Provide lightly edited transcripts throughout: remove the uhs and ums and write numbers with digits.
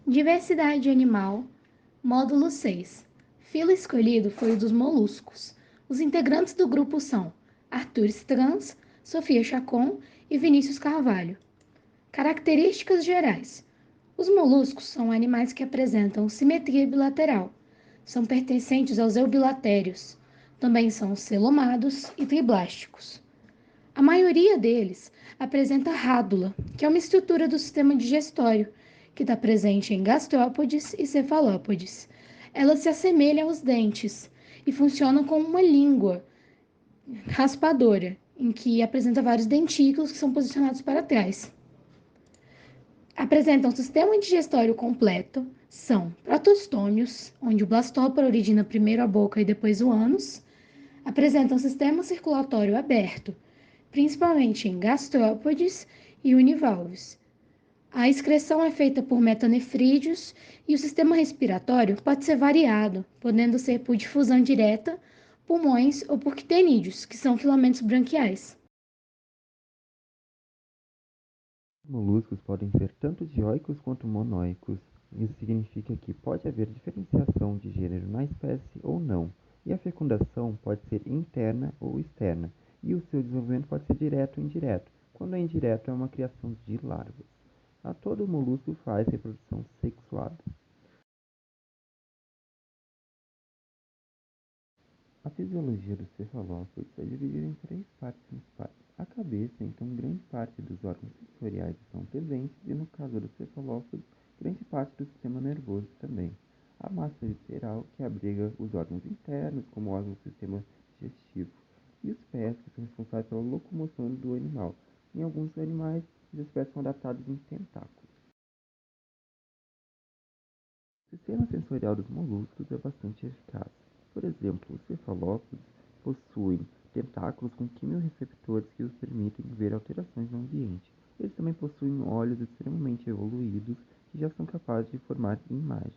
Diversidade animal, módulo 6. Filo escolhido foi o dos moluscos. Os integrantes do grupo são Arthur Strans, Sofia Chacon e Vinícius Carvalho. Características gerais. Os moluscos são animais que apresentam simetria bilateral. São pertencentes aos eubilatérios. Também são celomados e triblásticos. A maioria deles apresenta rádula, que é uma estrutura do sistema digestório, que está presente em gastrópodes e cefalópodes. Ela se assemelha aos dentes e funciona como uma língua raspadora, em que apresenta vários dentículos que são posicionados para trás. Apresentam um sistema digestório completo, são protostômios, onde o blastópora origina primeiro a boca e depois o ânus. Apresentam um sistema circulatório aberto, principalmente em gastrópodes e univalves. A excreção é feita por metanefrídeos e o sistema respiratório pode ser variado, podendo ser por difusão direta, pulmões ou por quitenídeos, que são filamentos branquiais. Moluscos podem ser tanto dioicos quanto monoicos. Isso significa que pode haver diferenciação de gênero na espécie ou não, e a fecundação pode ser interna ou externa, e o seu desenvolvimento pode ser direto ou indireto. Quando é indireto, é uma criação de larvas. A todo molusco faz reprodução sexuada. A fisiologia dos cefalópodes é dividida em três partes principais. A cabeça, então, grande parte dos órgãos sensoriais estão presentes e, no caso dos cefalópodes, grande parte do sistema nervoso também. A massa visceral, que abriga os órgãos internos, como órgãos do sistema digestivo, e os pés, que são responsáveis pela locomoção do animal. Em alguns animais, os pés são adaptados em tentáculos. O sistema sensorial dos moluscos é bastante eficaz. Por exemplo, os cefalópodes possuem tentáculos com quimiorreceptores que os permitem ver alterações no ambiente. Eles também possuem olhos extremamente evoluídos que já são capazes de formar imagens.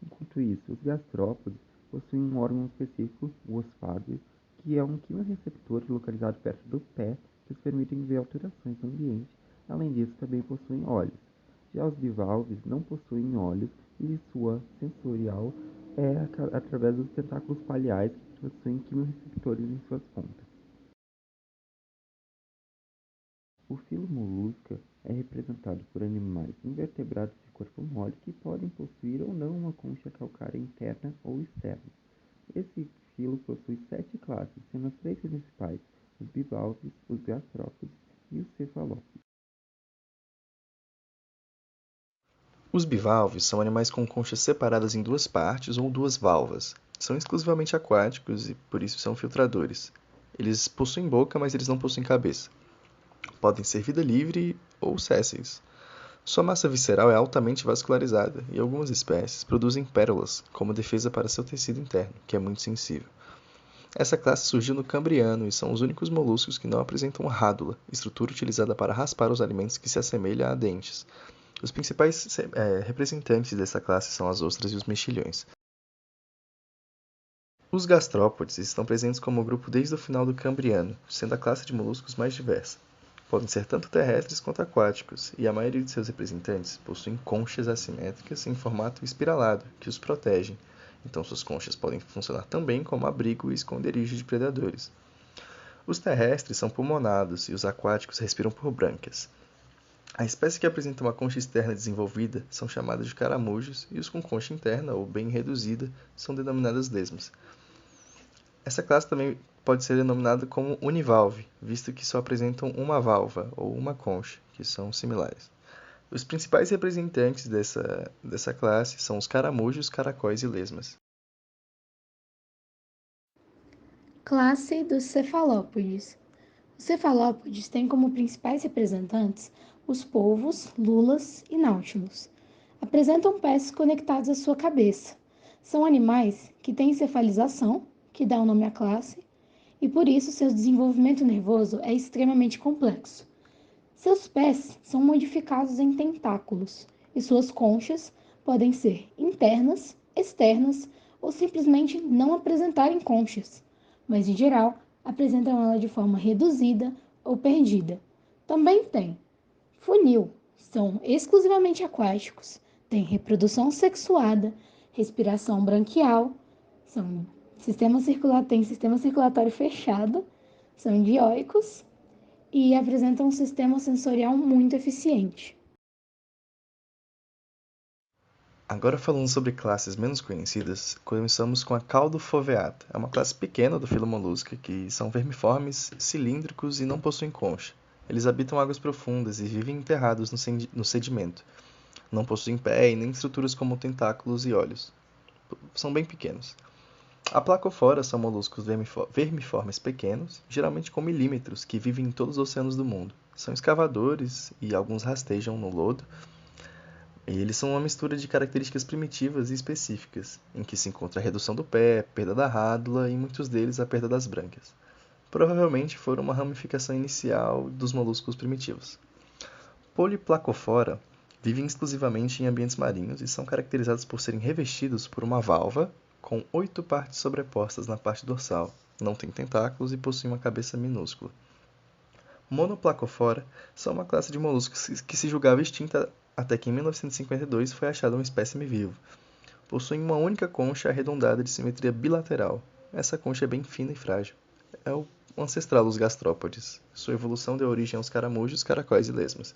Enquanto isso, os gastrópodes possuem um órgão específico, o ospádio, que é um quimiorreceptor localizado perto do pé que os permitem ver alterações no ambiente. Além disso, também possuem olhos. Já os bivalves não possuem olhos e sua sensorial é através dos tentáculos paliais que possuem quimiorreceptores em suas pontas. O filo Mollusca é representado por animais invertebrados de corpo mole que podem possuir ou não uma concha calcária interna ou externa. Esse filo possui 7 classes, sendo as 3 principais: os bivalves, os gastrópodes e os cefalópodes. Os bivalves são animais com conchas separadas em duas partes ou duas valvas. São exclusivamente aquáticos e, por isso, são filtradores. Eles possuem boca, mas eles não possuem cabeça. Podem ser vida livre ou sésseis. Sua massa visceral é altamente vascularizada e algumas espécies produzem pérolas como defesa para seu tecido interno, que é muito sensível. Essa classe surgiu no Cambriano e são os únicos moluscos que não apresentam rádula, estrutura utilizada para raspar os alimentos que se assemelha a dentes. Os principais representantes dessa classe são as ostras e os mexilhões. Os gastrópodes estão presentes como grupo desde o final do Cambriano, sendo a classe de moluscos mais diversa. Podem ser tanto terrestres quanto aquáticos, e a maioria de seus representantes possuem conchas assimétricas em formato espiralado, que os protegem. Então suas conchas podem funcionar também como abrigo e esconderijo de predadores. Os terrestres são pulmonados e os aquáticos respiram por brânquias. A espécie que apresenta uma concha externa desenvolvida são chamadas de caramujos e os com concha interna ou bem reduzida são denominadas lesmas. Essa classe também pode ser denominada como univalve, visto que só apresentam uma valva ou uma concha, que são similares. Os principais representantes dessa classe são os caramujos, caracóis e lesmas. Classe dos cefalópodes. Os cefalópodes têm como principais representantes os polvos, lulas e náutilos. Apresentam pés conectados à sua cabeça. São animais que têm cefalização, que dá o nome à classe, e por isso seu desenvolvimento nervoso é extremamente complexo. Seus pés são modificados em tentáculos e suas conchas podem ser internas, externas ou simplesmente não apresentarem conchas, mas em geral apresentam ela de forma reduzida ou perdida. Também tem funil, são exclusivamente aquáticos, Tem reprodução sexuada, respiração branquial, tem sistema circulatório fechado, são dioicos e apresentam um sistema sensorial muito eficiente. Agora falando sobre classes menos conhecidas, começamos com a Caudofoveata. É uma classe pequena do filo Mollusca que são vermiformes, cilíndricos e não possuem concha. Eles habitam águas profundas e vivem enterrados no sedimento. Não possuem pé e nem estruturas como tentáculos e olhos. São bem pequenos. A Placofora são moluscos vermiformes pequenos, geralmente com milímetros, que vivem em todos os oceanos do mundo. São escavadores e alguns rastejam no lodo. E eles são uma mistura de características primitivas e específicas, em que se encontra a redução do pé, perda da rádula e muitos deles a perda das brancas. Provavelmente foram uma ramificação inicial dos moluscos primitivos. Polyplacofora vivem exclusivamente em ambientes marinhos e são caracterizados por serem revestidos por uma valva com 8 partes sobrepostas na parte dorsal, não têm tentáculos e possuem uma cabeça minúscula. Monoplacofora são uma classe de moluscos que se julgava extinta até que em 1952 foi achado um espécime vivo. Possuem uma única concha arredondada de simetria bilateral. Essa concha é bem fina e frágil. É o ancestral dos gastrópodes. Sua evolução deu origem aos caramujos, caracóis e lesmas.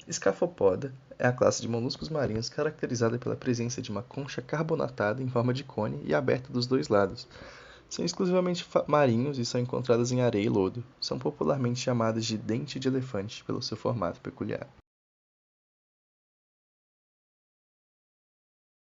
Scafopoda é a classe de moluscos marinhos caracterizada pela presença de uma concha carbonatada em forma de cone e aberta dos dois lados. São exclusivamente marinhos e são encontradas em areia e lodo. São popularmente chamadas de dente de elefante pelo seu formato peculiar.